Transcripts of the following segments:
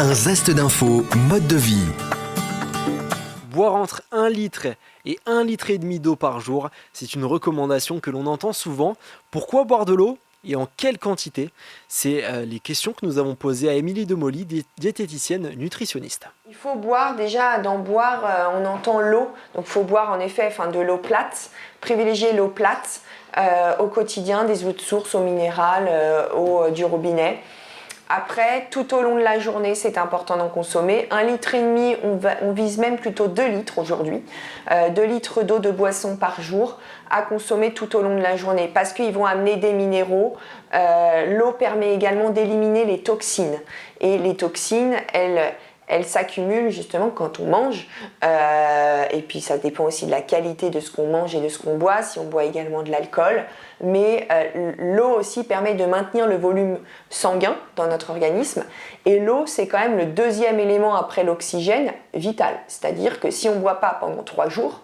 Un zeste d'infos, mode de vie. Boire entre 1 litre et 1,5 litre d'eau par jour, c'est une recommandation que l'on entend souvent. Pourquoi boire de l'eau et en quelle quantité? C'est les questions que nous avons posées à Émilie Demolly, diététicienne nutritionniste. Il faut boire, déjà on entend l'eau, donc il faut boire en effet de l'eau plate, privilégier l'eau plate au quotidien, des eaux de source, eau minérale, eau du robinet. Après, tout au long de la journée, c'est important d'en consommer. 1,5 litre, on vise même plutôt 2 litres aujourd'hui. 2 litres d'eau de boisson par jour à consommer tout au long de la journée parce qu'ils vont amener des minéraux. L'eau permet également d'éliminer les toxines. Et les toxines, elles s'accumulent justement quand on mange. Et puis ça dépend aussi de la qualité de ce qu'on mange et de ce qu'on boit, si on boit également de l'alcool. Mais l'eau aussi permet de maintenir le volume sanguin dans notre organisme. Et l'eau, c'est quand même le deuxième élément après l'oxygène vital. C'est-à-dire que si on ne boit pas pendant 3 jours,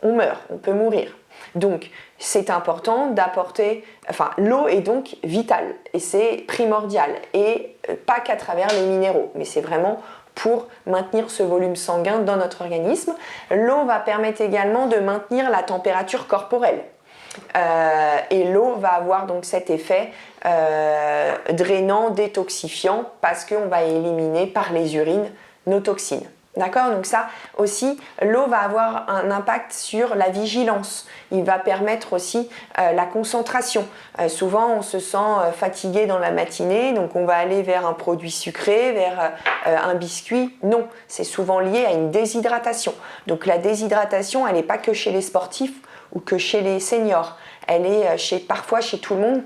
on meurt, on peut mourir. Donc c'est important d'apporter, l'eau est donc vitale et c'est primordial. Et pas qu'à travers les minéraux, mais c'est vraiment pour maintenir ce volume sanguin dans notre organisme. L'eau va permettre également de maintenir la température corporelle. Et l'eau va avoir donc cet effet drainant, détoxifiant, parce qu'on va éliminer par les urines nos toxines. D'accord? Donc ça aussi, l'eau va avoir un impact sur la vigilance. Il va permettre aussi la concentration. Souvent, on se sent fatigué dans la matinée, donc on va aller vers un produit sucré, vers un biscuit. Non, c'est souvent lié à une déshydratation. Donc la déshydratation, elle n'est pas que chez les sportifs ou que chez les seniors. Elle est parfois chez tout le monde,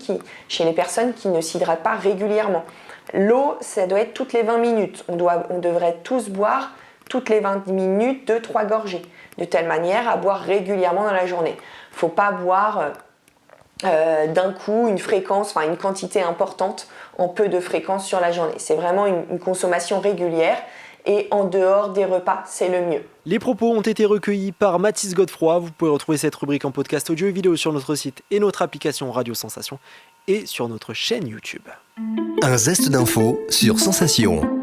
chez les personnes qui ne s'hydratent pas régulièrement. L'eau, ça doit être toutes les 20 minutes. On devrait tous boire toutes les 20 minutes 2-3 gorgées, de telle manière à boire régulièrement dans la journée. Il ne faut pas boire d'un coup une quantité importante en peu de fréquence sur la journée. C'est vraiment une consommation régulière et en dehors des repas, c'est le mieux. Les propos ont été recueillis par Mathis Godefroy. Vous pouvez retrouver cette rubrique en podcast audio et vidéo sur notre site et notre application Radio Sensation et sur notre chaîne YouTube. Un zeste d'infos sur Sensation.